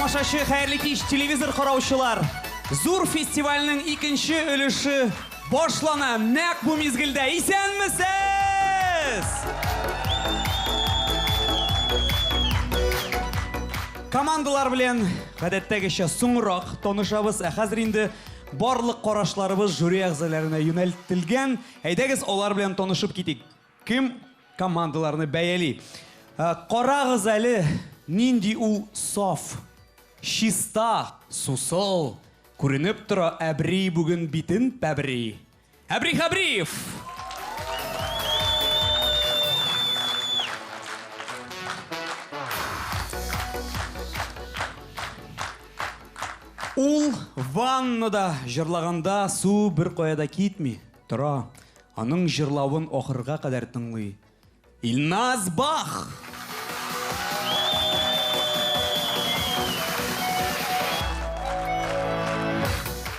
тамашачы, хәерле кич телевизор караучылар. Зур фестивальнең икенче өлеше башлана. Нәкъ бу мизгелдә. Исәнмесез? Командалар белән гадәттәгечә соңрак танышабыз. Хәзер инде барлык карашларыбыз жюри әгъзаларына юнәлтелгән. Әйдәгез алар белән танышып китик. Кем командаларны бәяли? Карагыз әле, нинди ул саф, чиста, сусыл, күренеп тора әбри бүген битен пәбри. Әбри Хабриев! Ул ваннада жырлаганда су бер каяда китми. Тора, аның жырлавын ахырга кадәр тыңлый. Илназ Бах!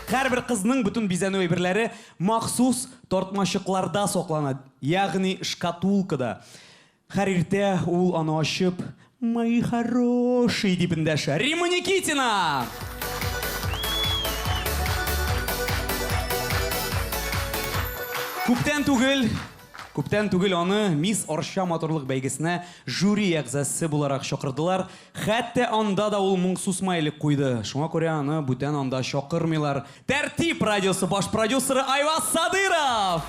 Һәрбер кызның бүтән бизәнү әйберләре махсус тартмачыкларда саклана, ягъни шкатулкада. Һәр иртә ул аны ачып, "Мой хороший" дип эндәшә. Рима Никитина! Күптән түгел аны Мисс Арча матурлык бәйгесенә жюри әгъзасы буларак чакырдылар. Хәтта анда да ул моңсу смайлик куйды. Шуңа күрә аны бүтән анда чакырмыйлар. Тәртип радиосы баш продюсеры Айваз Садыров!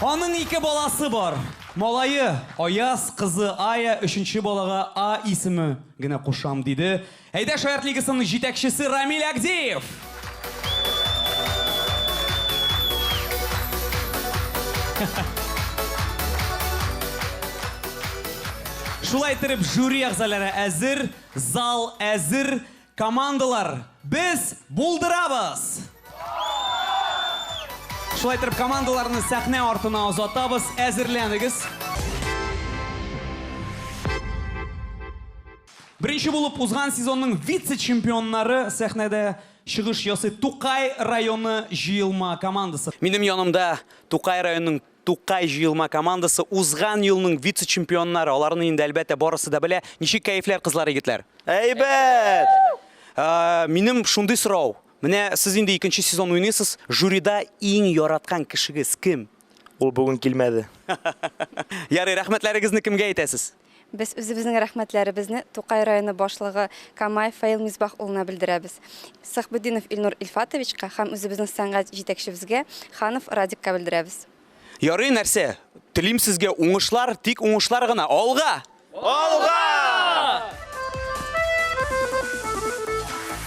Аның ике баласы бар. Малайы Аяз, кызы Ая, өченче балага А исеме генә кушам диде. Әйдә шаярт лигасының җитәкчесе Рамил Агдиев! Шулай итеп жюри әгъзалары әзер, зал әзер, командалар без булдырабыз. Шулай итеп командаларны сәхнә артына озатабыз, әзерләнегез. Беренче булып узган сезонның вице-чемпионнары сәхнәдә чыгыш ясый Тукай районы җыелма командасы. Минем янымда Тукай районының Тукай җыелма командасы узган елның вице-чемпионнары. Аларны инде әлбәттә барысы да белә. Ничек кайфлар кызлар егетләр? Әйбәт! Минем шундый сорау. Менә сез инде икенче сезон уйныйсыз. Жюрида иң яраткан кешегез кем? Ул бүген килмәде. Ярый, рәхмәтләрегезне кемгә әйтәсез? Без үзебезнең рәхмәтләребезне Тукай районы башлыгы Камай Фаил Мисбах улына белдерәбез. Сахбетдинов Илнур Ильфатовичка һәм үзебезнең сәнгать җитәкчебезгә Ханов Радикка белдерәбез. Ярый, нәрсә? Телим сезгә уңышлар, тик уңышлар гына. Алга! Алга!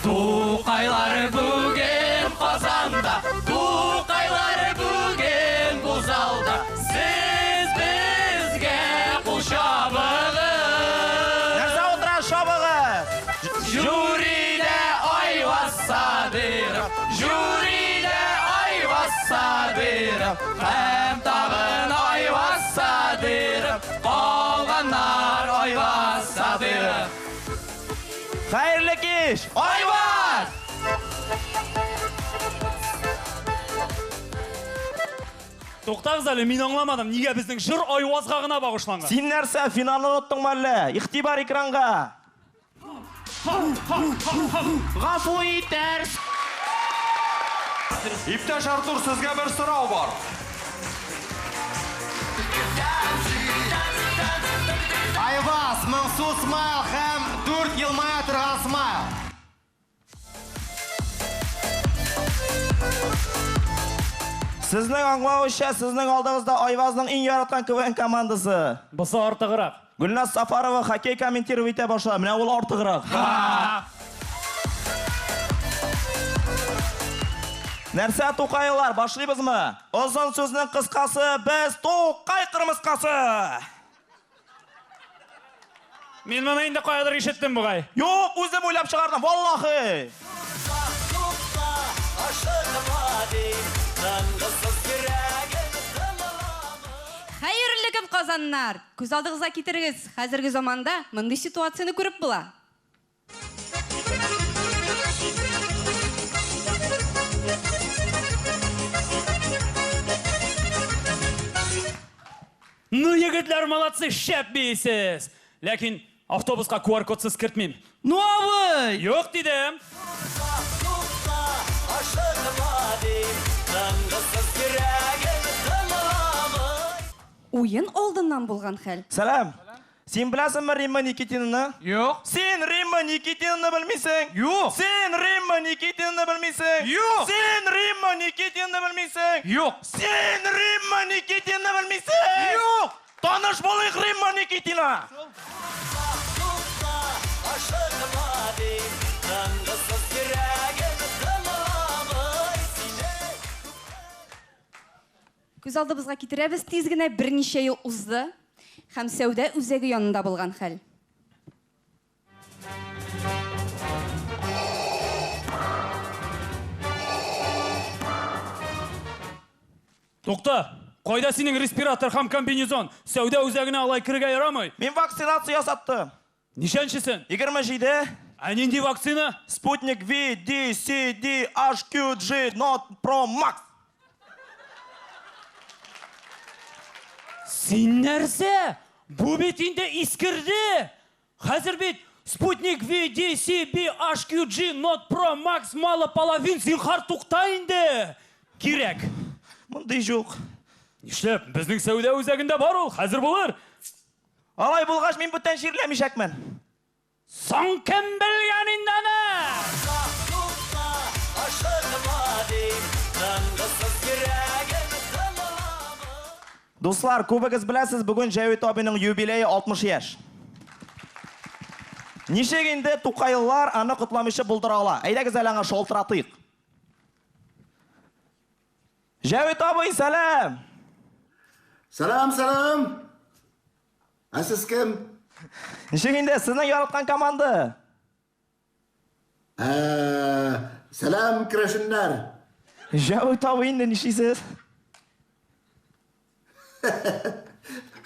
Тукайлар бүген Казанда, Тукайлар бүген бу залда. Сез безгә кул чабыгыз. Нәрсә утыра шабыгыз? Жюридә Айваз Садыров, жюридә Айваз Садыров, һәм тагын Айваз Садыров, калганнар Айваз Садыров. Хәерле кич! Айваз! Туктагыз әле, мин аңламадым. Нигә безнең җыр Айвазга гына багышланган? Син нәрсә, финалны оттыңмы әллә? Игътибар экранга. Гафу итәр. Иптәш Артур, сезгә бер сорау бар. Айваз, моңсу смайл һәм 4 елмая торган смайл. Сезнең аңлавыча, сезнең алдыгызда Айвазның иң яраткан КВН командасы. Бусы артыграк. Гөлназ Сафарова хоккей комментировать итә башлады. Менә ул артыграк. Нәрсә, Тукайлар, башлыйбызмы? Озын сүзнең кыскасы, без Тукай кырмыскасы. Мин моны инде каядыр ишеттем бугай. Юк, үзем уйлап чыгардым, валлаһи. Хәерле кем Казаннар! Күз алдыгызга китерегез. Хәзерге заманда мондый ситуацияны күреп була. Ну, егетлер молодцы, шәп бейсіз. Ләкин автобусқа QR-кодсыз кіртмейм. Ну абай! Yok dedim. Уен алдыннан булган хәл. Сәлам. Сен біләсіңме Римма Никитинаны? Yok. Сен Римма Никитинаны білмейсің? Yok. Сен Римма Никитинаны білмейсің? Yok. Сен Римма Никитинаны білмейсің? Yok. Сен Римма Никитинаны білмейсің? Yok. Таныш болайық Римма Никитина. Күз алдыбызга китерәбез, тиз генә берничә ел узды һәм сәүдә үзәге янында булган хәл. Тоқта, қойда сенің респиратор һәм комбинезон? Сәуде үзәгіне алай кірге ярамай. Мен вакцинация ясаттым. Нишеншісін? 27. Ә нинди вакцина? Спутник V, D, C, D, H, Q, G, Not Pro Max. Сен нәрсе? Бұ бет инде искірді. Қазір бет Спутник V, D, C, B, H, Q, G, Not Pro Max малы половин зинхар тоқта инде. Керек. Мұндай жоқ. Нишлеп, біздің сәуде өзәгінде бар ол, қазір болар. Алай болғаш мен бұттан шерлемешекмен. Сан кім білген инданы? Достар, көбігіз біләсіз, бүгін Жәует абының юбилейі 60 яш. Нешегенде Туқайлылар аны құтламышы бұлдырала. Әйдәгіз әліңі шолтыратық. Жәует абый, сәлем! Salam salam. Siz kim? Нешегенде сіздің яратқан команды? Salam kirashinlar. Жәует абый, енді нешейсіз?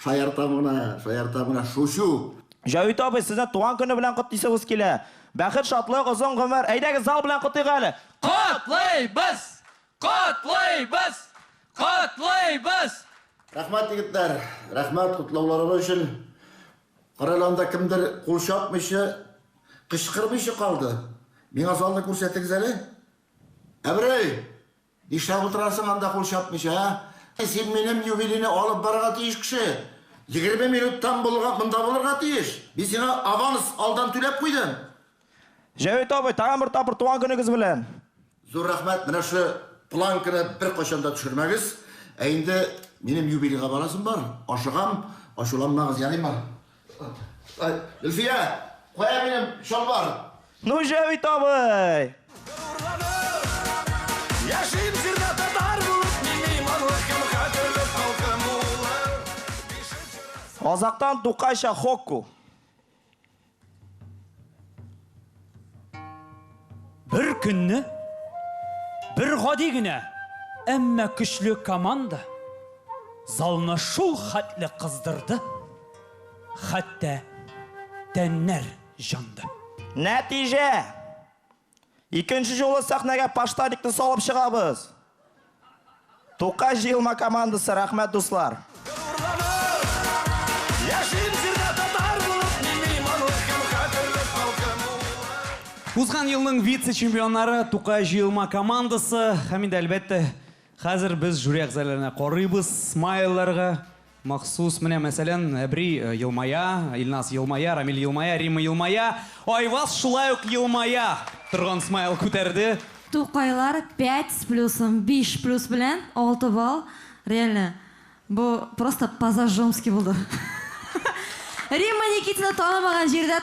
Шаяртамына шу-шу. Жәует абый, сіздің туған күні білән құттисығыз келі. Бәхет, шатлық, ұзын ғұмыр. Әйдәгіз зал білән құттиғы әлі. Құтлайбыз! Құтлайбыз! Құтлайбыз! Rahmat yigitlar, rahmat qutlaular uchun. Qaralanda kimdir qo'l chopmishi, qishqirmishi qoldi. Menga zalni ko'rsatdingiz hali? Abrey, ishlab o'tirasың anda qo'l chopmishi, ha? Sen menim yubileyni olib baraga teyish kishi. 20 minutdan bo'lgan bunda bo'larga teyish. Men seni avans oldan to'lab qo'ydim. Жәует абый, тағам бір тапыр туған күнігіз білән. Zo'r rahmat, mana shu plankani bir qachonda tushirmagiz. Endi menim yubileyga borasım bor. Oshig'am, oshulanmag'iz, yalayman. Ilfiya, qo'ya menim sholbor. Ну, Жәует абый! Яшин зирда татар болып, менің манлықым қатырлық қалқым олар. Азақтан Туқайша Хокку. Бір күнні, бір ғадигіне, әммә күшлі команда залына шул хәтлі қыздырды, хәтті тәннәр жанды. Нәтиже! Икенші жолы сахнаға паштарикті салып шығабыз. Туқай жиылма командасы, рахмет достар. Яшин зирда татар болып, менің манлықым қатырлық қалқым олар. Узған елның вице-чемпионлары Туқай жиылма командасы. Хамид, әлбәтті, қазір біз жүрек зәлеріне қорыбыз, смайларға. Мақсус, міне мәселен, Әбри Елмая, Илнас Елмая, Рамил Елмая, Рима Елмая, Айваз Шулайук Елмая тұрған смайл көтерді. Туқайлар 5 с плюсом, 5 плюс білән, 6 балл. Реально, бұл просто по-зажомски болды. Римма Никитина танымаған жерде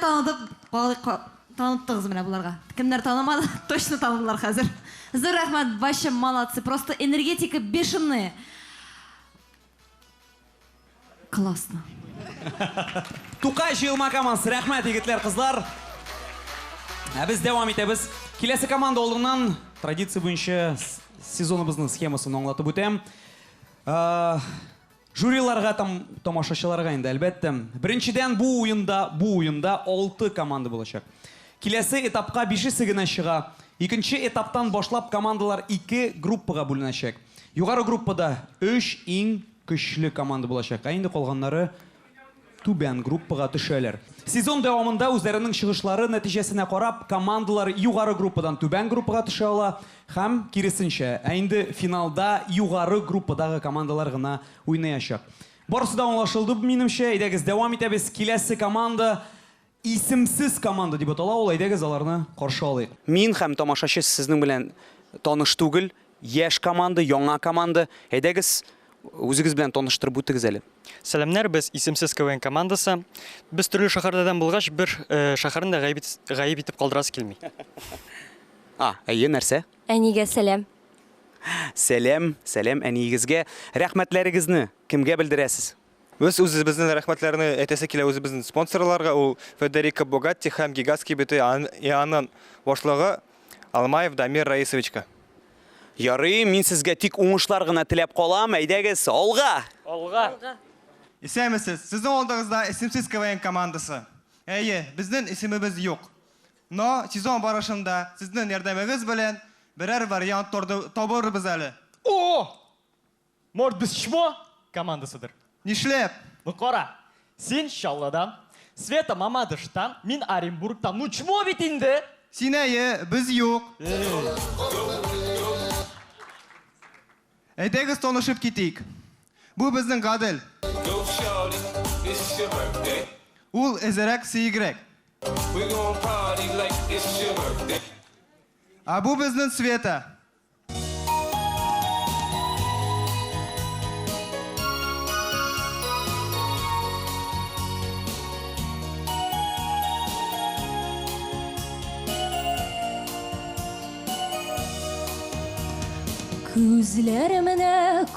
таныттығыз міне бұларға. Кімдер танымады, точно танымдылар қазір. Зор рахмат, вообще молодцы, просто энергетика бешеная. Классно. Туқай жиылма командасы, рахмет егітлер қызлар. Біз девам етеміз. Келесі команда олығынан традиция бойынша сезонымыздың схемасын оңлатып өтем. Жюриларға, тамашашыларға енді әлбәтті. Біріншіден бұл ойында 6 команда болашақ. Келесі этапқа 5-сі гіне шыға. Екінші этаптан башлап командалар 2 группаға бөлінәшек. Юғары группада 3 ең көчле команда булачак. Инде калганнары түбән группага төшәләр. Сезон дәвамында үзләренең чыгышлары нәтиҗәсенә карап, командалар югары группадан түбән группага төшә ала һәм киресенчә. Инде финалда югары группадагы командалар гына уйнаячак. Барысы да аңлашылды минемчә. Әйдәгез дәвам итәбез. Киләсе команда исемсез команда дип атала. Ул әйдәгез аларны каршы алыйк. Мин һәм тамашачы сезнең белән таныш түгел. Яшь команда, яңа команда. Әйдәгез үзегез белән таныштырып үтегез әле. Сәламнәр, без исемсез КВН командасы. Без төрле шәһәрләрдән булгач, бер шәһәрне дә гаип итеп калдырасы килми. Әйе, нәрсә? Әнигә сәлам. Сәлам, әниегезгә. Рәхмәтләрегезне кемгә белдерәсез? Без үзебезнең рәхмәтләрне әйтәсе килә үзебезнең спонсорларга, ул Федерико Богатти һәм Гигасский бите аның башлыгы Алмаев Дамир Раисовичка. Ярый, мин сезгә тик уңышлар гына теләп калам. Әйдәгез, алга! Исәнмесез, сезнең алдыгызда исемсез КВН командасы. Әйе, безнең исемебез юк. Но сезон барышында сезнең ярдәмегез белән берәр вариант табырбыз әле. Может, без чмо командасыдыр. Нишләп? Ну, кара, син Шалладан, Света Мамадыштан, мин Оренбургтан. Ну, чмо бит инде? Син әйе, без юк. Әйдәгез танышып китик. Бу безнең Гадел. Ул эзерәк сөйгрәк. Бу безнең Света.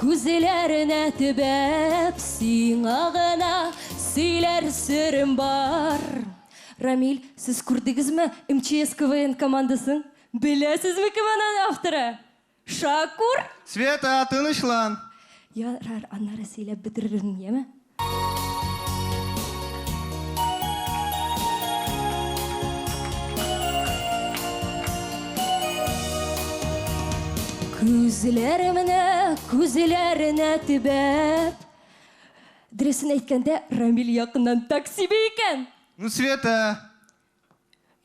Күзләренә төбәп, сиңа гына сөйләр серем бар. Рамил, сез күрдегезме МЧС КВН командасын? Беләсезме кем аның авторы? Шакур? Света, тынычлан. Ярар, аннары сөйләп бетерермен, яме? Күзләренә төбәп. Дөресен әйткәндә, Рамил якыннан таксибе икән. Ну, Света.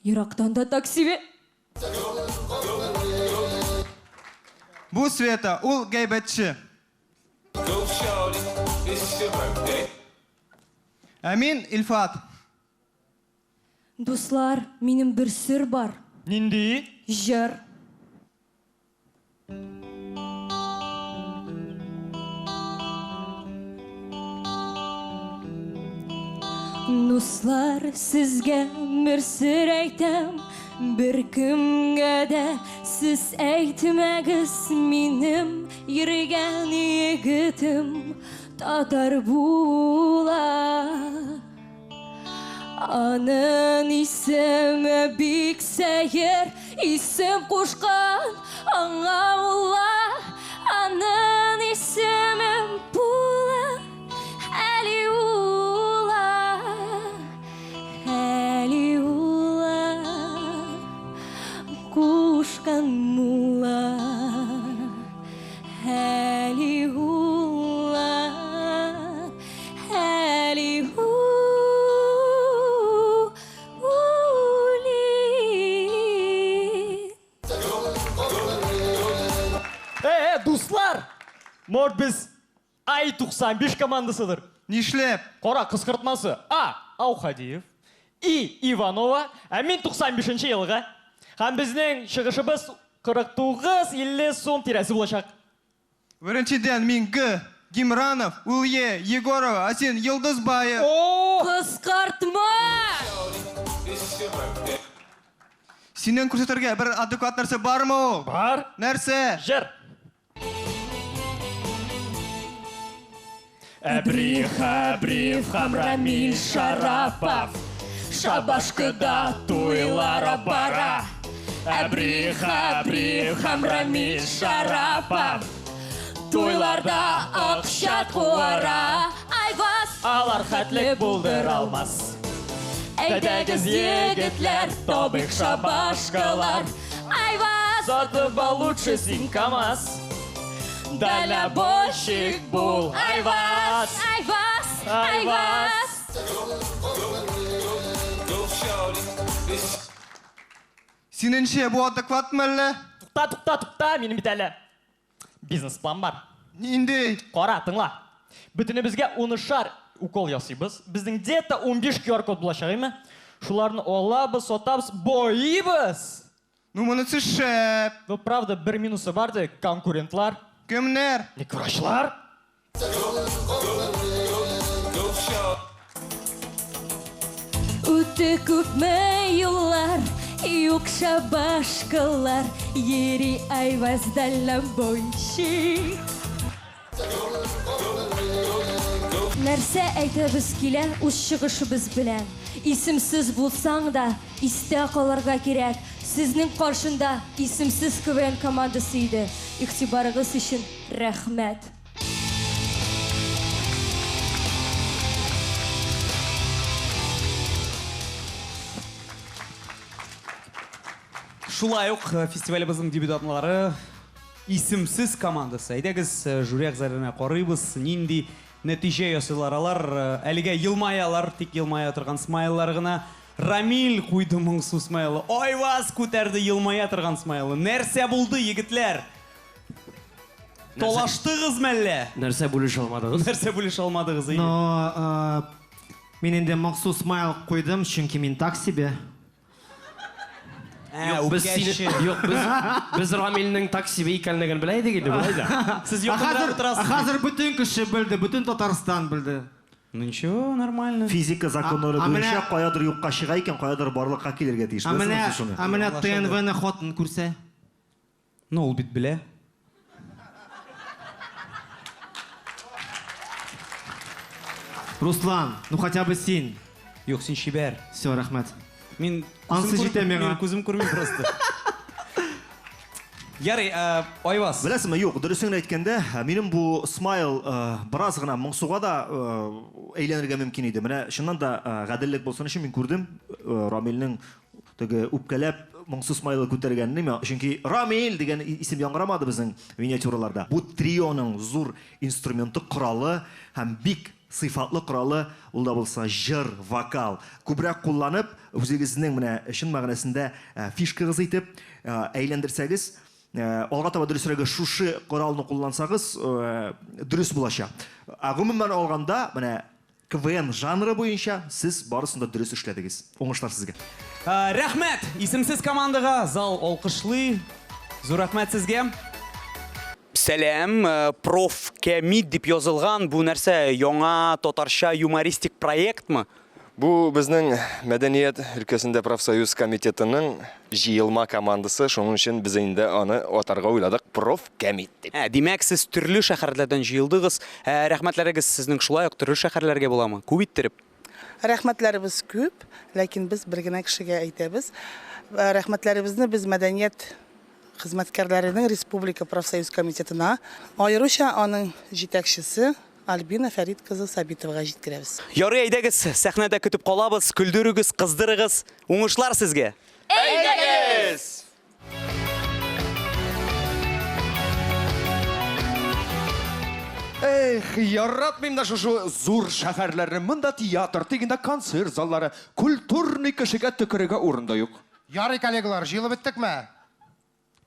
Ерактан да таксибе. Бу Света, ул гайбәтче. Мин Илфат. Дуслар, минем бер сер бар. Нинди? Җыр. Дуслар, сезгә бер сер әйтәм, бер кемгә дә сез әйтмәгез, минем йөргән егетем татар була. Аның исеме бик сәер, исем кушкан аңа улла. Аның исеме була, Әлиула, кушкан мула. Әлиула, Дуслар, может, без Ай-95 командасыдыр. Нишләп? Кара кыскыртмасы. Аухадиев и Иванова. Мин 95-нче елга. Һәм безнең чыгышыбыз 49-50 сум тирәсе булачак. Беренчедән мин Г. Гимранов, Улье, Егорова, син Йылдызбаев. Кыскартма! Синең күрсәтергә бер адекват нәрсә бармы ул? Бар. Нәрсә? Җыр. Әбрих һәм Рамил Шарапов, Шабашкыда туйлар бара. Әбрих һәм Рамил Шарапов, туйларда акча куара. Айваз, алар хәтлек булдыра алмас. Әйдәгез егетләр, табык шабашкалар. Айваз, сатып ал лучше син КамАЗ. Дальнобойщик бол. Айвас! Айвас! Айвас! Синенше бу адекватмы әллә? Туқта, менің бит әлі. Бизнес план бар. Нинди? Қара, тыңла. Бүтінімізге 10 укол ясыйбыз. Біздің где-то 15 QR-код болашағымы? Шуларны олабыз, сотабыз, бойыбыз. Ну монысы шәп. Ну, правда, бір минусы барды, конкурентлар. Кемнәр? Некрашлар. Үті көпме юллар, юқша башқалар, ери айваз дальнобойщик. Нәрсә әйтәбез килә, үз чыгышыбыз белән. Исемсез булсаң да, истә калырга кирәк. Сезнең каршында исемсез КВН командасы иде. Игътибарыгыз өчен рәхмәт. Шулай ук фестивалебезнең дебютантлары исемсез командасы. Әйдәгез жюри әгъзаларына карыйбыз, нинди нәтиҗә ясыйлар алар. Әлегә елмаялар, тик елмая торган смайлар гына. Рамил куйды моңсу смайлы. Айвас күтәрде елмая торган смайлы. Нәрсә булды, егетләр? Толаштыгыз мәллә? Нәрсә бүлеш алмадыгыз? Нәрсә бүлеш алмадыгыз? Но мен инде махсус смайл куйдым, чөнки мин так себе. Без Рамилнең так себе икәнлеген белә идек инде, булай да. Сез якында торасыз. Хәзер бөтен кеше белде, бөтен Татарстан белде. Ну ничего, нормально. Физика законнары буенча каядыр юкка чыга икән, каядыр барлыкка килергә тиеш. Менә ТНВ-ны хатын күрсә. Ну, ул бит белә. Руслан, ну хотя бы син. Юк, син шибәр. Все, рәхмәт. Мин Ансы җитә миңа. Күзем күрмим просто. Ярый, Айвас. Беләсеңме, юк, дөресен әйткәндә, минем бу смайл бераз гына моңсуга да әйләнергә мөмкин иде. Менә шуннан да гаделлек булсын өчен мин күрдем Рамилнең теге үпкәләп моңсу смайлы күтәргәнне, чөнки Рамил дигән исем яңгырамады безнең миниатюраларда. Бу трионың зур инструменты, коралы һәм бик сыйфатлы коралы, ул да булса җыр, вокал. Күбрәк кулланып, үзегезнең менә чын мәгънәсендә фишкагыз итеп әйләндерсәгез, алга таба дөресрәге шушы коралны куллансагыз, дөрес булачак. Гомумән алганда, менә КВН жанры буенча сез барысын да дөрес эшләдегез. Уңышлар сезгә. Рәхмәт! Исемсез командага зал алкышлый. Зур рәхмәт сезгә. Сәлам, проф Кәмит дип язылган бу нәрсә яңа татарча юмористик проектмы? Бу безнең мәдәният өлкәсендә профсоюз комитетының җыелма командасы, шуның өчен без инде аны атарга уйладык проф Кәмит дип. Димәк, сез төрле шәһәрләрдән җыелдыгыз. Рәхмәтләрегез сезнең шулай ук төрле шәһәрләргә буламы? Күп иттереп. Рәхмәтләребез күп, ләкин без бер генә кешегә әйтәбез. Рәхмәтләребезне без мәдәният хезмәткәрләренең республика профсоюз комитетына, аеруча аның җитәкчесе Альбина Фәрит кызы Сабитовага җиткерәбез. Ярый, әйдәгез, сәхнәдә көтеп калабыз, көлдерегез, кыздырыгыз. Уңышлар сезгә. Әйдәгез! Эх, яратмыйм да шушы зур шәһәрләрне. Монда театр, тигендә концерт заллары, культурный кешегә төкерергә урында юк. Ярый, коллегалар, җыелып беттекме?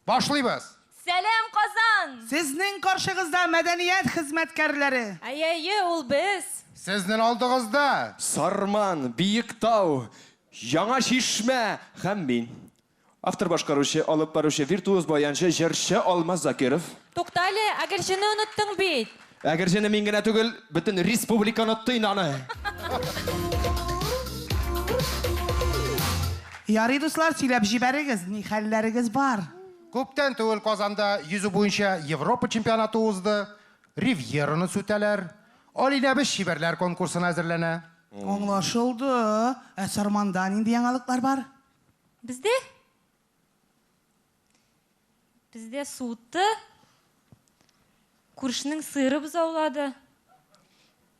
Башлыйбыз. Сәлам, Казан! Сезнең каршыгызда мәдәният хезмәткәрләре. Әйе, ул без. Сезнең алдыгызда Сарман, Биектау, Яңа Шишмә һәм мин. Автор башкаручы, алып баручы, виртуоз баянчы, җырчы Алмаз Закиров. Туктале, әгәрчене оныттың бит. Әгәрчене мин генә түгел, бөтен республика онытты аны. Ярый, дуслар, сөйләп җибәрегез, ни хәлләрегез бар? күптән түгел Казанда йөзү буенча Европа чемпионаты узды. Ривьераны сүтәләр. Алинәбез шибәрләр конкурсына әзерләнә. Аңлашылды. Сарманда нинди яңалыклар бар? Бездә суытты. Күршенең сыйры бозаулады.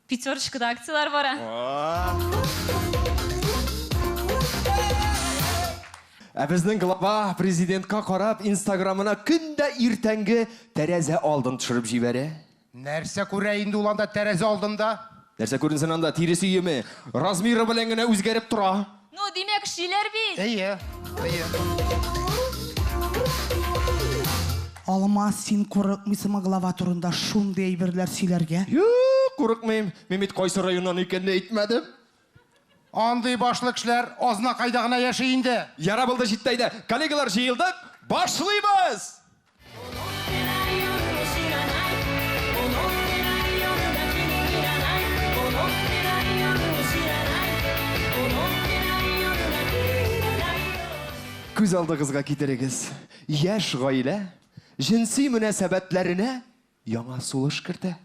Пятерочкада акциялар бара. Безнең глава президентка карап Инстаграмына көндә иртәнге тәрәзә алдын төшереп җибәрә. Нәрсә күрә инде ул анда тәрәзә алдында? Нәрсә күренсен анда тиресе йеме, размеры белән генә үзгәреп тора. Ну, демәк, шиләр бит. Әйе. Алмаз, син курыкмыйсыңмы глава турында шундый әйберләр сөйләргә? Юк, курыкмыйм. Мин бит кайсы районнан икәнне әйтмәдем. Андый башлы кешеләр азна кайда гына яши инде. Яра булды җиттәйдә. Коллегалар җыелдык, башлыйбыз. Күз алдыгызга китерегез. Яшь гаилә җинси мөнәсәбәтләренә яңа сулыш кертә.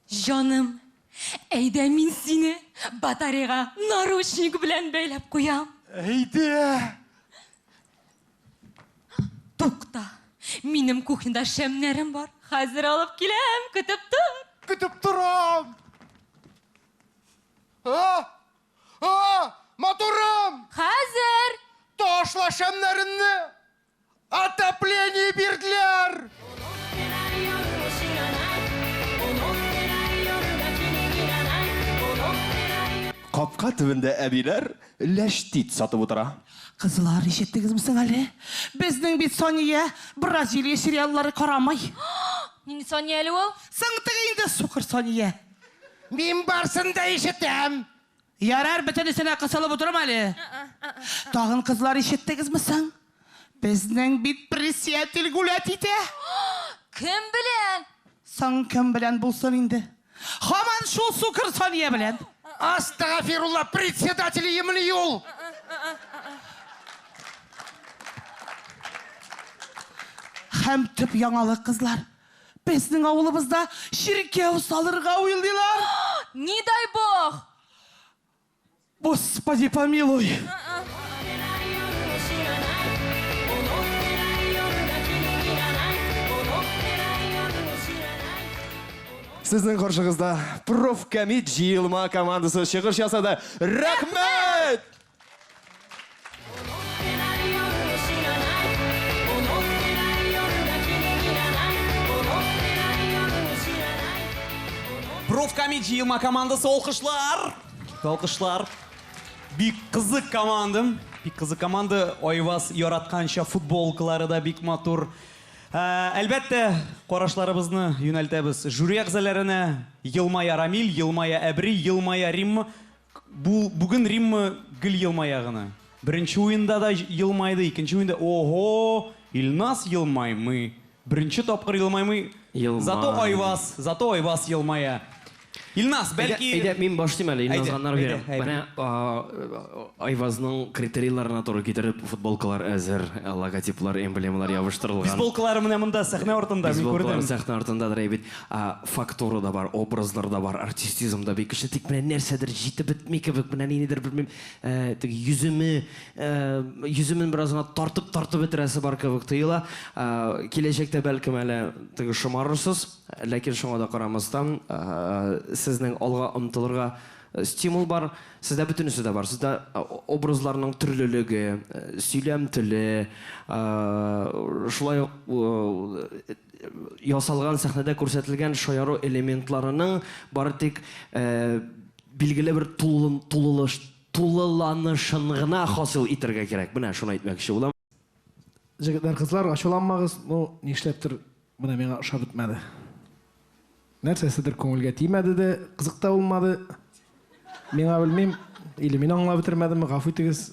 Җаным, әйдә мин сине батареяга наручник белән бәйләп куям. Әйдә. Тукта, минем кухняда шәмнәрем бар. Хәзер алып киләм, көтеп тор. Көтеп торам. Моторым! Хәзер! Ташла шәмнәренне! Отопление бирделәр! Капка төбендә әбиләр ләштит сатып утыра. Кызлар, ишеттегезме соң әле? Безнең бит Сония Бразилия сериаллары карамый. Нинди Сония әле ул? Сыңтыгы инде сукыр Сония. Мин барсын да ишетәм. Ярар, бөтенесенә кысылып утырам әле. Тагын кызлар, ишеттегезме соң? Безнең бит председатель гулять итә. Кем белән? Соң кем белән булсын инде? Һаман шул сукыр Сония белән. Астагфирулла, председатель емни ул. Һәм төп яңалык, кызлар. Безнең авылыбызда чиркәү салырга уйлыйлар. Не дай бог. Господи, помилуй. Сезнең каршыгызда профкомит җыелма командасы чыгыш ясады. Рәхмәт! Профкомит җыелма командасы алкышлар. Алкышлар. Бик кызык командам. Бик кызык команда. Айваз яратканча футболкалары да бик матур. Әлбәттә, карашларыбызны юнәлтәбез жюри әгъзаларына. Йылмая Рамил, Йылмая Әбри, Йылмая Римма. Бүген Римма гел йылмая гына. Беренче уенда да йылмайды, икенче уенда ого, Илнас йылмаймы. Беренче тапкыр йылмаймы. Зато Айваз йылмая. Илнас, бәлки... Әйдә, мин башлыйм әле, Илназганнар бирәм. Менә Айвазның критерийларына туры китереп футболкалар әзер, логотиплар, эмблемалар ябыштырылган. Бейсболкалар менә монда сәхнә артында, мин күрдем. Бейсболкалар сәхнә артындадыр, әйбит. Фактура да бар, образлар да бар, артистизм да бик көчле, тик менә нәрсәдер җитеп бетми кебек, менә нидер белмим, йөземен беразына тартып бетерәсе бар кебек тоела. Киләчәктә бәлкем әле теге шомарырсыз, ләкин шуңа да карамастан, сезнең алга омтылырга стимул бар, сездә бөтенесе дә бар. Сездә образларның төрлелеге, сөйләм теле, шулай ясалган сәхнәдә күрсәтелгән шаяру элементларының бары тик билгеле бер тулыланышын гына хасил итәргә кирәк. Менә шуны әйтмәкче булам. Җегетләр, кызлар, ачуланмагыз. Ну, нишләптер менә миңа ошап бетмәде. Нәрсәседер күңелгә тимәде дә, кызык та булмады. Миңа белмим, или мин аңлап бетермәдемме, гафу итегез.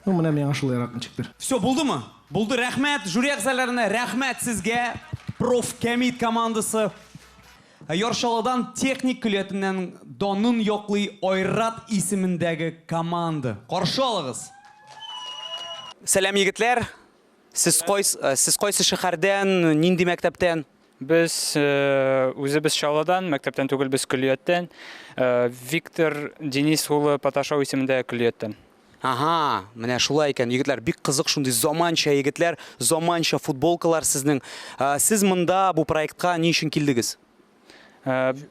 Ну, менә миңа шулайрак ничектер. Все, булдымы? Булды, рәхмәт. Жюри әгъзаларына рәхмәт сезгә. Профкомит командасы. Яршалыдан техник көлетеннән Донын яклый Айрат исемендәге команда. Каршы алыгыз. Сәлам, егетләр. Сез кайсы шәһәрдән, нинди мәктәптән? Biz үзебез Шауладан, мәктәптән түгел, без көллияттән. Виктор Денис улы Паташау исемендә көллияттән. Ага, менә шулай икән. Егетләр, бик кызык шундый заманча егетләр, заманча футболкалар сезнең. Сез монда бу проектка ни өчен килдегез?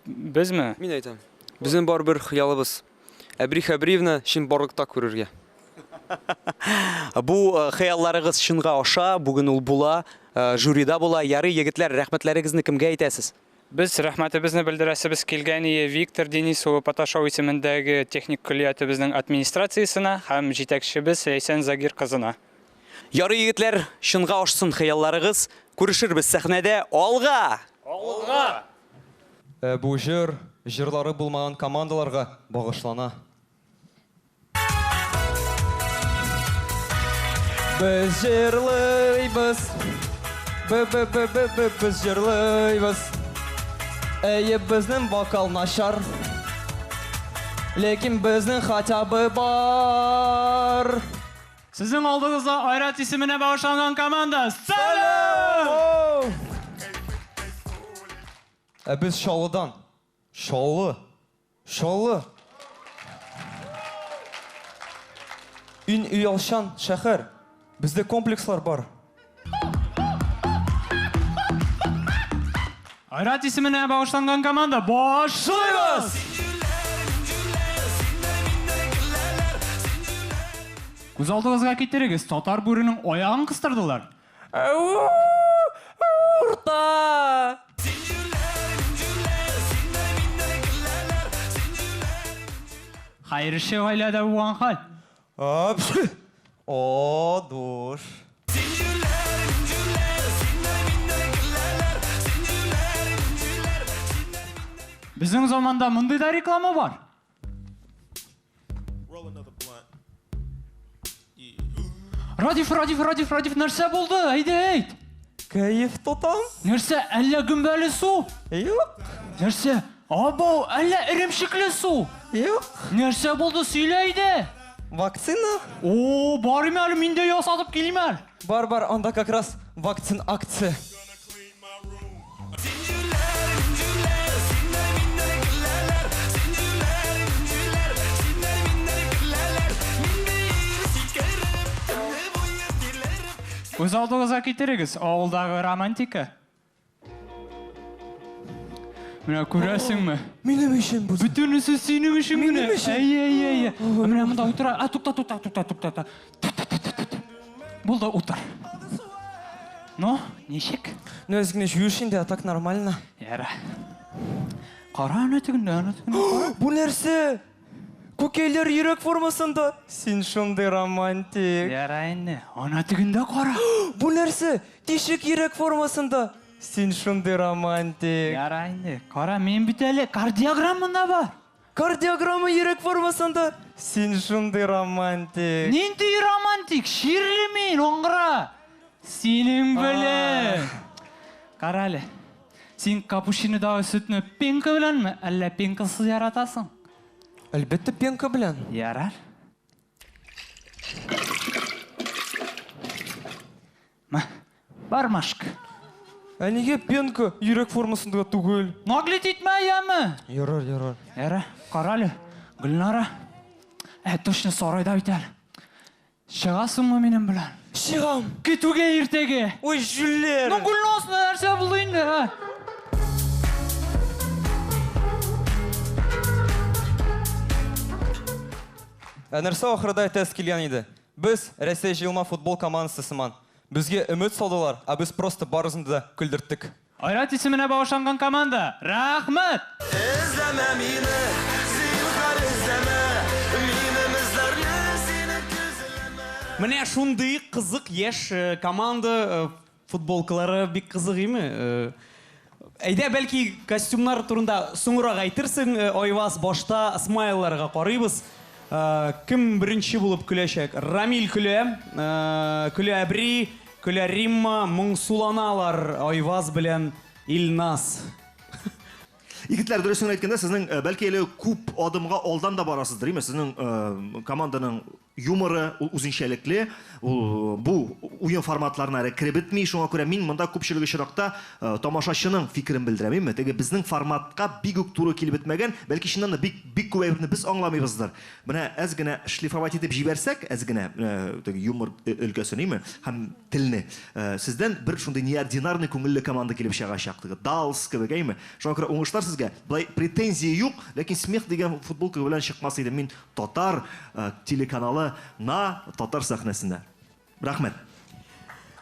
Безме? Мин әйтәм. Безнең бар бер хыялыбыз. Әбри Хәбриевна чын барлыкта күрергә. Бу хыялларыгыз шынга аша, бүген ул була, жюрида була. Ярый, егетләр, рәхмәтләрегезне кемгә әйтәсез? Без рәхмәтебезне белдерәсебез килгән Виктор Денис улы Паташау исемендәге техник көллиятебезнең администрациясына һәм җитәкчебез Ләйсән Загир кызына. Ярый, егетләр, шынга ашсын хыялларыгыз. Күрешербез сәхнәдә. Алга! Алга! Бу җырлары булмаган командаларга багышлана. Без җырлыйбыз. Без җырлыйбыз. Әйе, безнең вокал начар. Ләкин безнең хатабы бар. Sizin aldığınızda Ayrat isimine bağışlanan komanda. Salam! Biz Şalıdan. Şalı. Ün Üyalşan şəhər. Bizdə komplekslar var. Ayrat isimine bağışlanan komanda. Başlıyoruz! Көз алдыңызға кеттерегіз, татар бүрінің ояғын қыстырдылар. Урта! Hayır işe vaylada buğan hal. O, dur. Bizim zamanda mındı da reklama var. Radif, нәрсе болды, әйт. Кайф тотам. Нәрсе, әлі гүмбәлі су? Yok. Нәрсе, абау, әлі ірімшіклі су? Yok. Нәрсе болды, сөйлейді? Vaktsina. Oo, barım әлі, мен де ясатып келейм әлі. Бар, onda как раз vaksin akция. Көз алдыңызға кеттерегіз, ауылдағы романтика. Мына көресің ме? Менің үшін бұл. Бүтінісі сенің үшін міне. Менің үшін. Әй. Мына мұнда отыра. Тұқта. Бұл да отыр. Но, нешек? Ну, өзгіне жүршінде, а так нормально. Яра. Қара әнетігінде. Бұл нәрсе? Көкейлер үйрек формасында. Сен шынды романтик. Ярайны, әнетігінде қара. Бұл нәрсе? Тешік үйрек формасында. Сен шынды романтик. Ярайны, қара мен бітәлі кардиограммында бар. Кардиограммы үйрек формасында. Сен шынды романтик. Ненді романтик? Шерлі мен, оңғыра. Сенің білі. Қаралы, сен капучинодағы сүтіні пенкі білін ме? Әлі пенкісіз яратасың? Әлбетті пенкі білін. Ярар. Бар машк. Әнеге пенкі үйрек формасында түгіл. Наглет етме әйемі? Ярар. Ярар, қаралы, Гүлнара. Точно сарайда бітәл. Шығасың ма менің білін? Шығам. Кетуге ертеге. Ой, жүллер. Ну, Гүлнасына нәрсе бұл енді. Нәрсе ақырда әтәс келген еді. Біз Рәсей жиылма футбол командасы сыман. Бізге үміт салдылар, а біз просто барызынды да күлдірттік. Айрат исіміне бағышанған команда. Рахмет! İzleme mini, zinhar izleme. Minimizlerini seni gözleme. Міне шундай қызық еш команда футболкалары бик қызық еме. Әйдә бәлки костюмнар турында соңырақ айтырсың, Ойвас башта смайларға қарайбыз. Кім бірінші болып күлешек? Рамил күле, күле Әбри, күле Римма, мұңсуланалар Ойвас білен Илнас. Егетләр, дөресен әйткәндә, сезнең бәлки әле күп адымга алдан да барасыздыр, име? Сезнең команданың юморы үзенчәлекле, бу уен форматларына кире бетми, шуңа күрә мин монда күпчелек очракта тамашачының фикерен белдерәм, име? Теге безнең форматка бик үк туры килеп бетмәгән, бәлки шуннан да бик күп әйберне без аңламыйбыздыр. Менә әз генә шлифовать итеп җибәрсәк, әз генә теге юмор өлкәсен, име? Һәм телне. Сездән бер шундый неординарный күңелле команда килеп чыгачак, теге Далс кебек, име? Шуңа күрә уңышлар сезгә. Булай претензия юк, ләкин смех дигән футболка белән чыкмас иде. Мин татар телеканалы тантаналы на татар сәхнәсендә. Рәхмәт.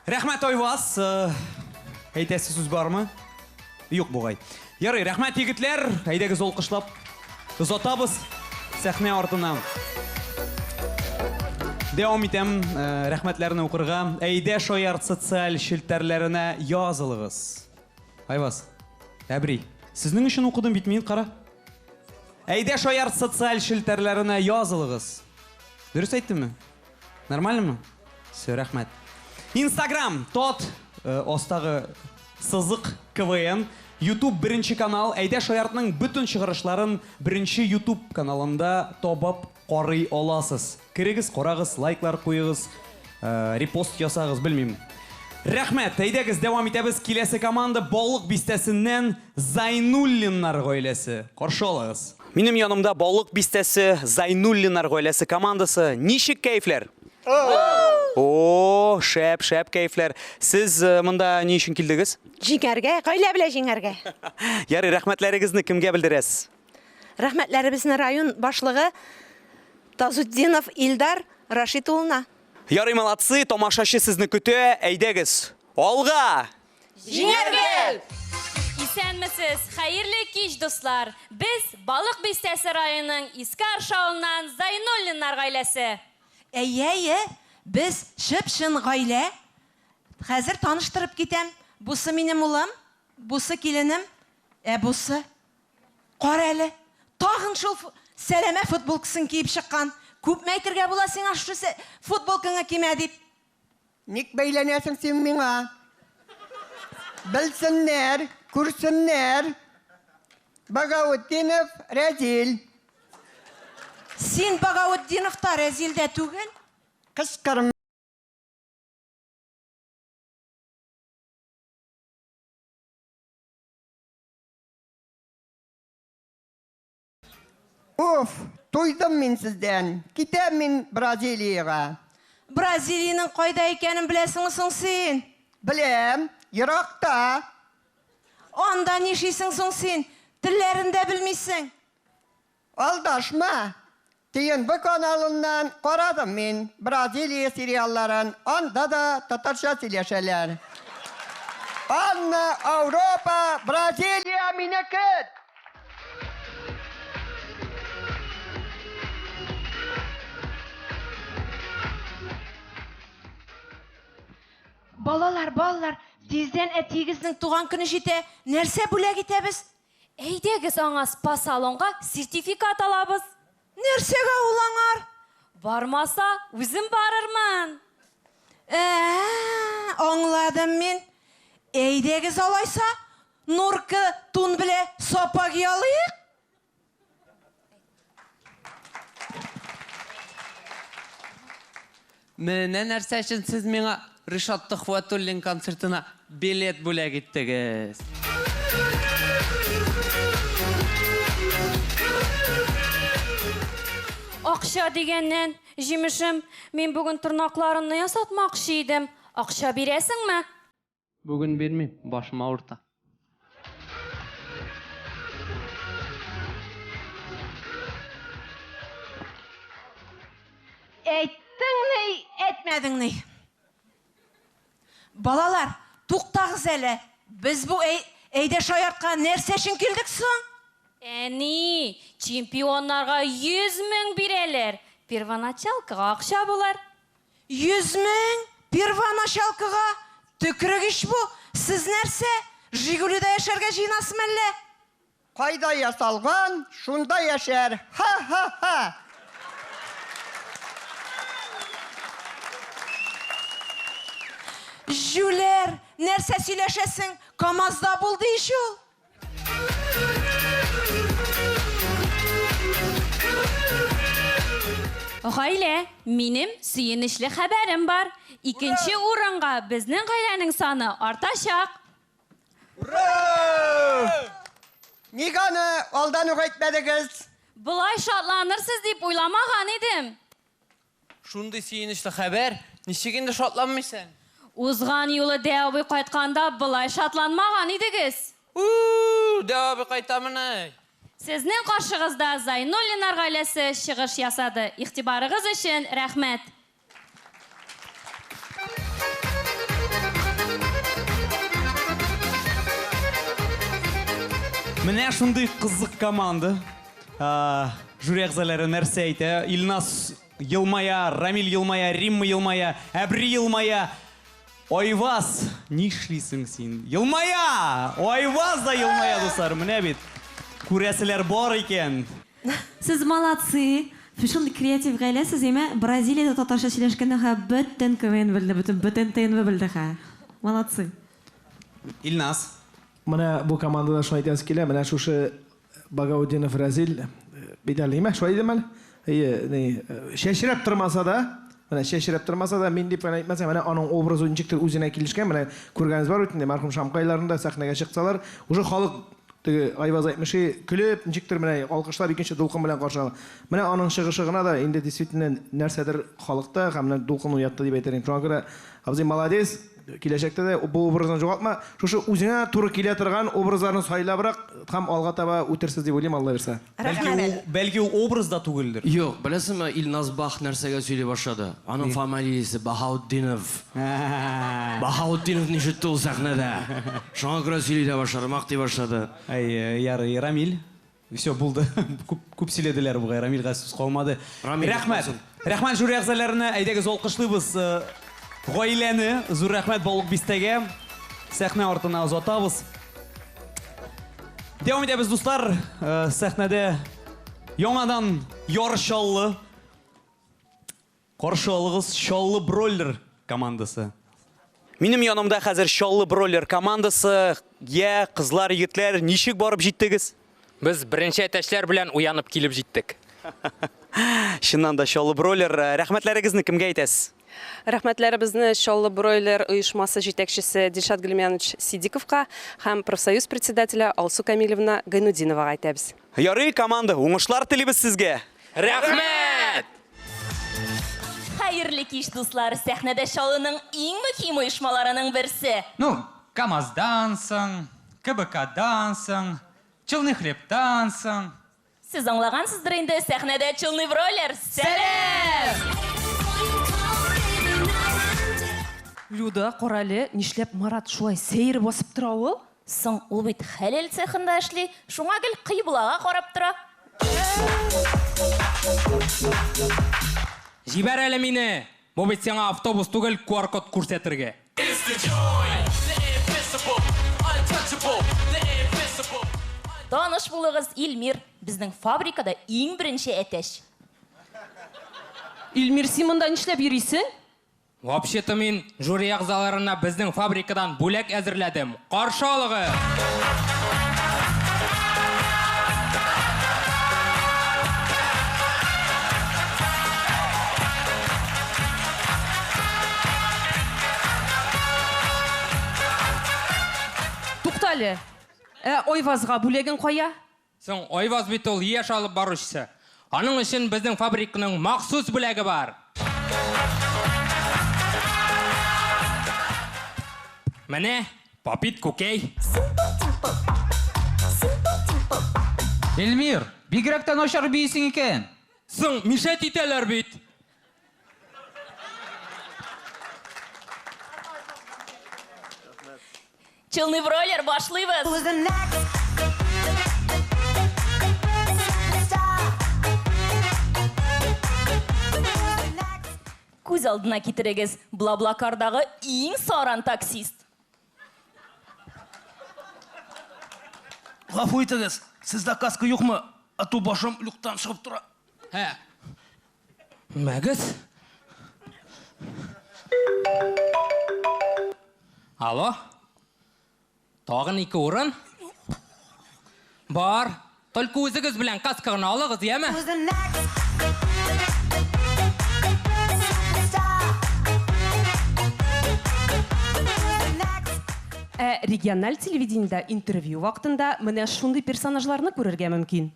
Рәхмәт Айваз. Әйтәсе сүз бармы? Юк бугай. Ярый, рәхмәт егетләр. Әйдәгез алкышлап озатабыз сәхнә артыннан. Дәвам итәм рәхмәтләрне укырга. Әйдә шаярт социаль шелтәрләренә язылыгыз. Айваз. Әбри, сезнең өчен укыдым бит мин, кара. Әйдә шаярт социаль шелтәрләренә язылыгыз. Дөрес әйттемме? Нормальмы? Все, рәхмәт. Instagram, тот остагы сызык КВН, YouTube беренче канал, әйдә шаяртның бүтән чыгарышларын беренче YouTube каналында табып карый аласыз. Кирегез, карагыз, лайклар куегыз, репост ясагыз, белмим. Рәхмәт, әйдәгез дәвам итәбез. Киләсе команда Балык бистәсеннән Зайнуллиннар гаиләсе. Каршы алыгыз. Минем янымда Балык бистәсе Зайнуллинар гаиләсе командасы. Ничек кайфләр? О, шәп кайфләр. Сез монда ни өчен килдегез? Җиңәргә, гаилә белән җиңәргә. Ярый, рәхмәтләрегезне кемгә белдерәсез? Рәхмәтләребезне район башлыгы Тазуддинов Илдар Рашид улына. Ярый, молодцы, тамашачы сезне көтә. Әйдәгез. Алга! Җиңәргә! Исәнмесез, хәерле кич, дуслар. Без Балык бистәсе районының Искар шавыннан Зайнуллиннар гаиләсе. Әйе, без шып-шын гаилә. Хәзер таныштырып китәм. Бусы минем улым, бусы киленем, бусы кара әле. Тагын шул сәләмә футболкасын киеп чыккан. Күпме әйтергә була сиңа шу футболкаңа кимә дип. Ник бәйләнәсең син миңа? Белсеннәр, күрсеннәр. Багаутдинов Рәзил. Син Багаутдинов та Рәзил дә түгел? Кыскырма. Уф, туйдым мин сездән. Китәм мин Бразилияга. Бразилияның кайда икәнен беләсеңме соң син? Беләм, еракта. Анда нишисең соң син? Телләрен дә белмисең. Алдашма. ТНВ каналыннан карадым мин Бразилия сериалларын. Анда да татарча сөйләшәләр. Анна, Авропа, Бразилия минеке. Балалар, тиздән әтигезнең туган көне җитә. Нәрсә бүләк итәбез? Әйдәгез аңа спа салонга сертификат алабыз. Нәрсәгә ул аңар? Бармаса, үзем барырмын. Аңладым мин. Әйдәгез алайса, Нурка тун белә сапа гыялыйк. Менә нәрсә өчен сез миңа Ришат Төхвәтуллин концертына билет бүләк иттегез. Акча дигәннән, җимешем, мин бүген тырнакларымны ясатмакчы идем. Акча бирәсеңме? Бүген бирмим, башым авырта. Әйттең ни, әйтмәдең ни? Балалар, туктагыз әле. Без бу әйдә шаяртка нәрсә өчен килдек соң? Әни, чемпионнарга 100,000 бирәләр. Первоначалкага акча булар. 100,000 первоначалкага? Төкрегеш бу. Сез нәрсә? Жигулида яшәргә җыйнасызмы әллә? Кайда ясалган, шунда яшәр. Ха-ха-ха. Жүләр, нәрсә сөйләшәсең? КамАЗда булды иш ул. Гаилә, минем сөенечле хәбәрем бар. Икенче урынга безнең гаиләнең саны артачак. Ура! Ник аны алдан ук әйтмәдегез? Булай шатланырсыз дип уйламаган идем. Шундый сөенечле хәбәр, ничек инде шатланмыйсың? Узган юлы Дәвабый кайтканда булай шатланмаган идегез. Дәвабый кайтамыны. Сезнең каршыгызда Зайнуллиннар гаиләсе чыгыш ясады. Игътибарыгыз өчен рәхмәт. Менә шундый кызык команда. Жюри әгъзалары нәрсә әйтә? Илнас елмая, Рамил елмая, Римма елмая, Әбри елмая. Ойваз, ни эшлисең син? Елмая! Ойваз да елмая, дуслар. Менә бит. Күрәселәр бар икән. Сез молодцы. Шундый креатив гаилә сез әмә Бразилиядә татарча сөйләшкәндә бөтен КВН белде, бөтен ТНВ белде. Молодцы. Илнас. Менә бу командада шулай әйтәсе килә. Менә шушы Багаудинов Разил бит әлеме? Шулай димәл. Шәшрәп тормаса да, менә шәшрәп тормаса да, мин дип әйтмәсәм, менә аның образы ничектер үзенә килешкән. Менә күргәнез бар үтендә мәрхүм Шамкайларында сәхнәгә чыксалар, уже халык Айваз әйтмеши көлеп, ничектер менә алкышлар икенче дулкын белән каршы ала. Менә аның чыгышы гына да инде действительно нәрсәдер халыкта һәм дулкын уятты дип әйтәм. Шуңа күрә абзый молодец. Киләчәктә дә бу образны югалтма. Шушы үзеңә туры килә торган образларны сайлабрак һәм алга таба үтерсез дип уйлыйм, Алла берсә. Бәлки ул образ да түгелдер. Юк, беләсеңме, Илнас Бах нәрсәгә сөйли башлады. Аның фамилиясе Баһаутдинов. Баһаутдинов ничек ул сәхнәдә? Шуңа күрә сөйли дә башлады, мактый башлады. Ярый, Рамил. Все булды. Күп сөйләделәр буга, Рамилгә сүз калмады. Рәхмәт. Рәхмәт жюри әгъзаларына. Әйдәгез алкышлыйбыз. Гаиләне зур рәхмәт балык бистәгә. Сәхнә артына озатабыз. Дәвам итәбез, дуслар. Сәхнәдә яңадан ярышаллы. Каршы алыгыз Шаллы Бройлер командасы. Минем янымда хәзер Шаллы Бройлер командасы. Я, кызлар, егетләр, ничек барып җиттегез? Без беренче әтәчләр белән уянып килеп җиттек. Чыннан да Шаллы Бройлер, рәхмәтләрегезне кемгә әйтәсез? Рәхмәтләребезне Шаллы Бройлер оешмасы җитәкчесе Дилшат Гөлмянович Сидиковка һәм профсоюз председателе Алсу Камиловна Гайнудиновага әйтәбез. Ярый, команда, уңышлар телибез сезгә. Рәхмәт! Хәерле кич, дуслар. Сәхнәдә Шаллының иң мөһим оешмаларының берсе. КамАЗдан соң, КБКдан соң, Челны хлебтан соң. Сез аңлагансыздыр инде, сәхнәдә Челны Бройлер. Сәлам! Люда, Корали, нишләп Марат шулай сәйер басып тора ул? Соң ул бит хәләл цехында эшли, шуңа гел кыйблага карап тора. Җибәр әле мине. Бу бит сиңа автобус түгел, QR-код күрсәтергә. Таныш булыгыз, Илмир. Безнең фабрикада иң беренче әтәч. Илмир, син монда нишләп йөрисең? Вообще-то мин жюри әгъзаларына безнең фабрикадан бүләк әзерләдем. Каршы алыгыз. Туктале. Ойвазга бүлеген кая? Соң Ойваз бит ул яшь алып баручысы. Аның өчен безнең фабриканың махсус бүләге бар. Менә Попит Кукей. Эльмир, бигрәктән начар бийсең икән. Соң мишәт итәләр бит. Челны Бройлер башлыйбыз. Күз алдына китерегез, Блаблакардагы иң саран таксист. Гафу итегез, сездә каска юкмы? Ату башым люктан чыгып тора. Мәгез? Алло? Тагын 2 урын? Бар. Только үзегез белән касканы алыгыз, яме? Региональ телевидениедә интервью вакытында менә шундый персонажларны күрергә мөмкин.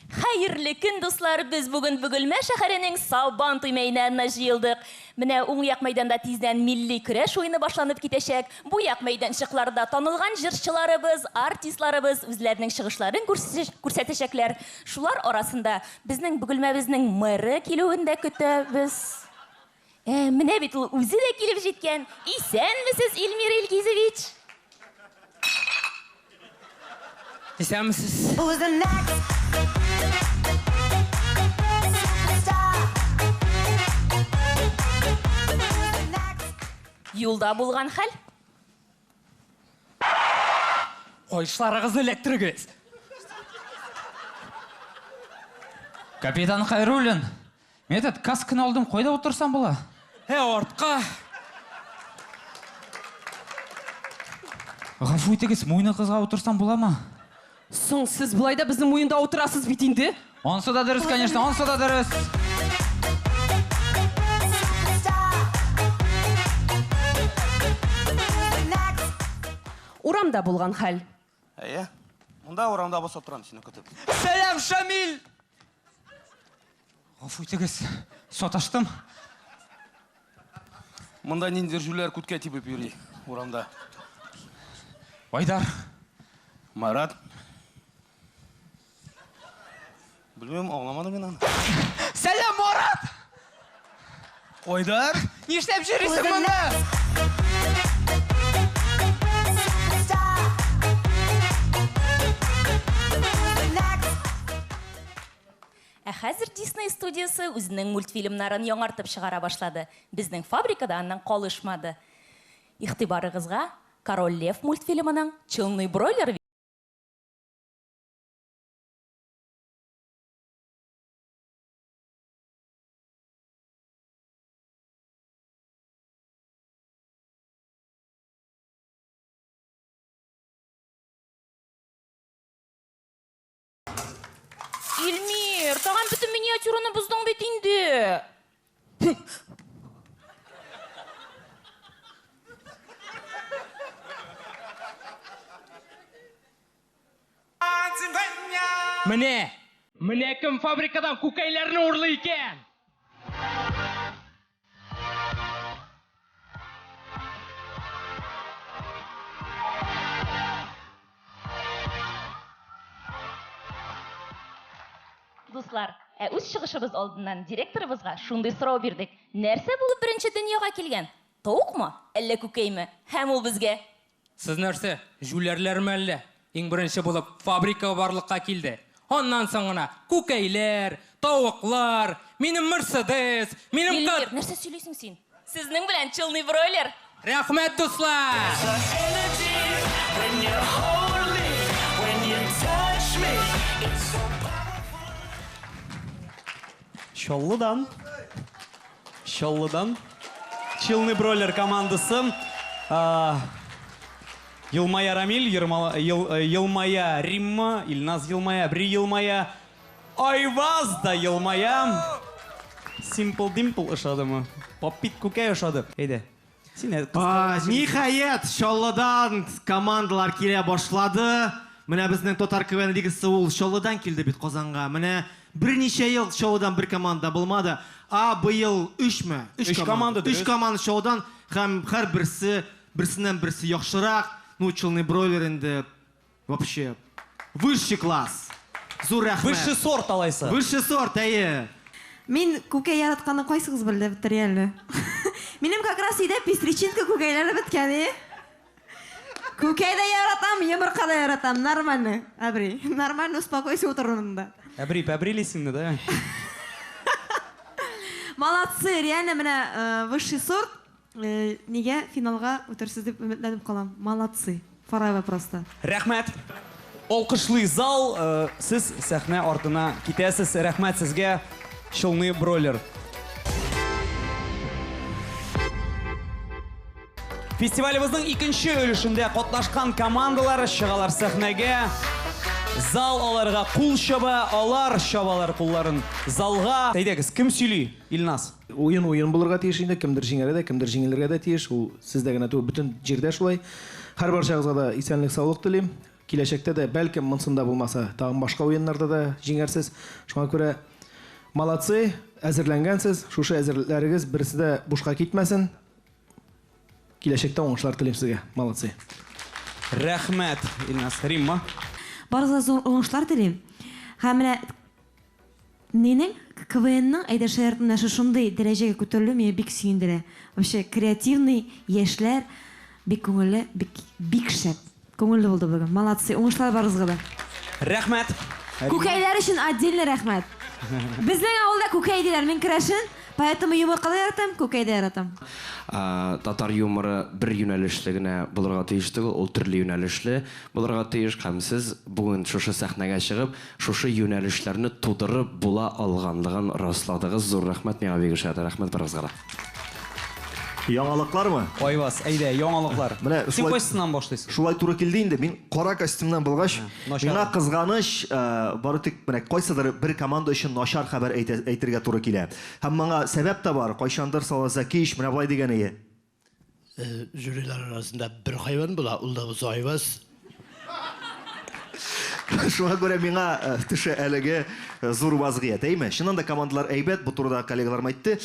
Хәерле көн, дуслар, без бүген Бөгелмә шәһәренең Сабан туй мәйданына җыелдык. Менә уң як мәйданда тиздән милли көрәш уены башланып китәчәк. Бу як мәйданчыкларда танылган җырчыларыбыз, артистларыбыз үзләренең чыгышларын күрсәтәчәкләр. Шулар арасында безнең Бөгелмәбезнең мэры килүен дә көтәбез. Менә бит ул үзе дә килеп җиткән. Исәнмесез, Илмир Илгизевич? Исәнмесез? Юлда булган хәл? Койышларыгызны эләктерегез. Капитан Хайруллин, мен этот касканы алдым, қойда отырсам бола? Артқа. Ғафу етегіз, мойны қызға отырсам бола ма? Соң, сіз бұлайда біздің мойында отырасыз бит инде? Онсы да дұрыс, конечно, онсы да дұрыс. Урамда болған хәл. Мұнда урамда болса отырам сені күтіп. Сәлем, Шамил! Ғафу етегіз, сот аштым. Мұнда нендержулер күтке типіп үйрей урамда. Байдар. Марат. Білмем, ауламады мен аны. Сәлем, Марат! Ойдар. Нештеп жүресің мұнда? Хәзер Disney студиясы үзенең мультфильмнарын яңартып чыгара башлады. Безнең фабрикада аннан калышмады. Игътибарыгызга Король Лев мультфильмының Челный бройлер Илмир, тагын бөтен миниатюраны буздың бит инде. Менә кем фабрикадан күкәйләрне урлый икән? Дуслар, үз чыгышыбыз алдыннан директорыбызга шундый сорау бирдек. Нәрсә булып беренче дөньяга килгән? Тавыкмы, әллә күкәйме? Һәм ул безгә Сез нәрсә, жүләрләрме әллә? Иң беренче булып фабрика барлыкка килде. Аннан соң гына күкәйләр, тавыклар, минем Мерседес, минем Илмир, нәрсә сөйлисең син? Сезнең белән Челный бройлер. Рәхмәт, дуслар! Чаллыдан Челный бройлер командасы Йылмая Рамиль, Йылмая Римма, Илназ Йылмая, Бри Йылмая, Айваз да Йылмая, Simple Dimple ышадымы, Попит Күкәй ышады. Әйдә, Нихаят, Чаллыдан командалар килә башлады. Менә безнең Татар КВН лигасы ул Чаллыдан килде бит Казанга. Менә берничә ел Чаллыдан бер команда булмады. Быел 3 команда. 3 команда Чаллыдан һәм һәр берсеннән берсе яхшырак. Ну, Челный бройлер инде вообще высший класс. Зур рәхмәт. Высший сорт алайса. Высший сорт, әйе. Мин күкәй яратканны кайсыгыз белде бит реально? Минем как раз иде пестричинка күкәйләре беткән. Күкәй дә яратам, йомырка да яратам, нормально. Абри, нормально, успокойся утырында. Абрилисіңді, да? Молодцы, реально менә высший сорт. Нигә финалга үтерсез дип үмитләнеп калам. Молодцы. Фарава просто. Рәхмәт. Алкышлый зал, сез сәхнә артына китәсез. Рәхмәт сезгә, Челный бройлер. Фестивалебезнең икенче өлешендә катнашкан командалар чыгалар сәхнәгә. Зал аларга кул чаба, алар чабалар кулларын залга. Әйдәгез, кем сөйли? Илназ. Ойын булырга тиеш инде, кемдер җиңәргә дә, кемдер җиңелергә дә тиеш. Ул сездә генә түгел, бөтен җирдә шулай. Һәр барчагызга да исәнлек, саулык телим. Киләчәктә дә бәлкем монсында булмаса, тагын башка уеннарда да җиңәрсез. Шуңа күрә молодцы, әзерләнгәнсез. Шушы әзерләрегез берсе дә бушка китмәсен. Киләчәктә уңышлар телим сезгә. Молодцы. Рәхмәт, Илназ. Римма. Барыгызга зур уңышлар телим. Һәм менә минең КВНның әйдәшләренә шушындый дәрәҗәгә күтәрелү мине бик сөендерә. Вообще креативный яшьләр бик күңелле, бик шәп. Күңелле булды бүген. Молодцы, уңышлар барыгызга да. Рәхмәт. Күкәйләр өчен отдельно рәхмәт. Безнең авылда күкәй диләр, мин керәшен, поэтому йомыркада яратам, күкәйдә яратам. Татар юморы бер юнәлешле генә булырга тиеш түгел, ул төрле юнәлешле булырга тиеш. Һәм сез бүген шушы сәхнәгә чыгып, шушы юнәлешләрне тудырып була алганлыгын расладыгыз. Зур рәхмәт миңа бик шәт. Рәхмәт барыгызга. Яңалыклармы? Айваз, әйдә, яңалыклар. Син кайсысыннан башлыйсың? Шулай туры килде инде. Мин кара костюмнан булгач, миңа кызганыч, бары тик менә кайсыдыр бер команда өчен начар хәбәр әйтергә туры килә. Һәм моңа сәбәп тә бар. Кайчандыр Салазакиш менә булай дигән ие. Жюрилар арасында бер хайван була, ул да Айваз. Шуңа күрә миңа төшә әлеге зур вазгыять, әйме? Шуннан да командалар әйбәт, бу турыда коллегаларым әйтте.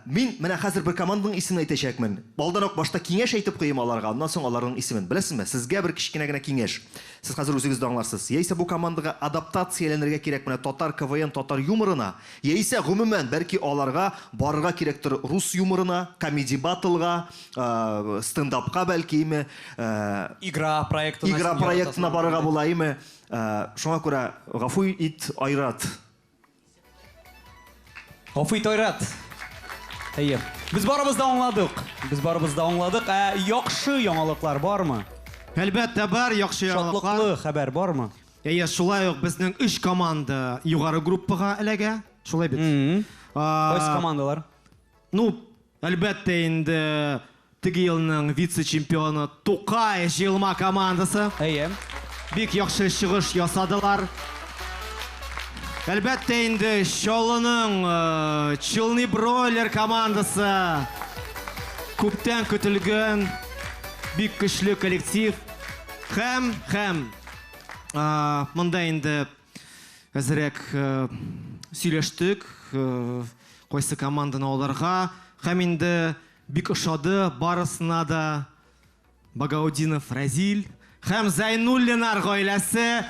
Мин менә хәзер бер команданың исемен әйтәчәкмен. Балдан ук башта киңәш әйтеп куйым аларга, аннан соң аларның исемен. Беләсезме? Сезгә бер кичкенә генә киңәш. Сез хәзер үзегез дә аңларсыз. Яисә бу командага адаптацияләнергә кирәк менә татар КВН, татар юморына, яисә гомумән бәлки аларга барырга кирәктер рус юморына, комеди батлга, стендапка бәлкиме, игра проектына барырга булаймы? Шуңа күрә гафу ит, Айрат. Гафу ит, Айрат. Әйе. Без барыбызда аңладык. Яхшы яңалыклар бармы? Әлбәттә бар, яхшы яңалыклар. Шатлыклы хәбәр бармы? Әйе, шулай ук безнең 3 команда югары группага эләгә. Шулай бит. Кайсы командалар? Ну, әлбәттә инде теге елның вице-чемпионы Тукай җыелма командасы. Әйе. Бик яхшы чыгыш ясадылар. Әлбәттә инде Чаллының Челны Бройлер командасы күптән көтелгән бик көчле коллектив. Һәм монда инде әзрәк сөйләштек кайсы команданы алырга. Һәм инде бик ошады барысына да Багаудинов Разил һәм Зайнуллинар гаиләсе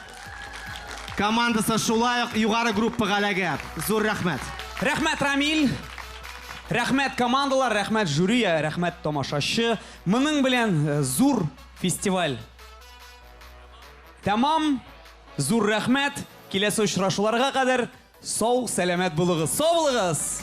командасы шулай ук югары группага эләгә. Зур рәхмәт. Рәхмәт, Рамил. Рәхмәт командалар, рәхмәт жюрия, рәхмәт тамашачы. Моның белән зур фестиваль тәмам. Зур рәхмәт. Киләсе очрашуларга кадәр сау, сәламәт булыгыз. Сау булыгыз.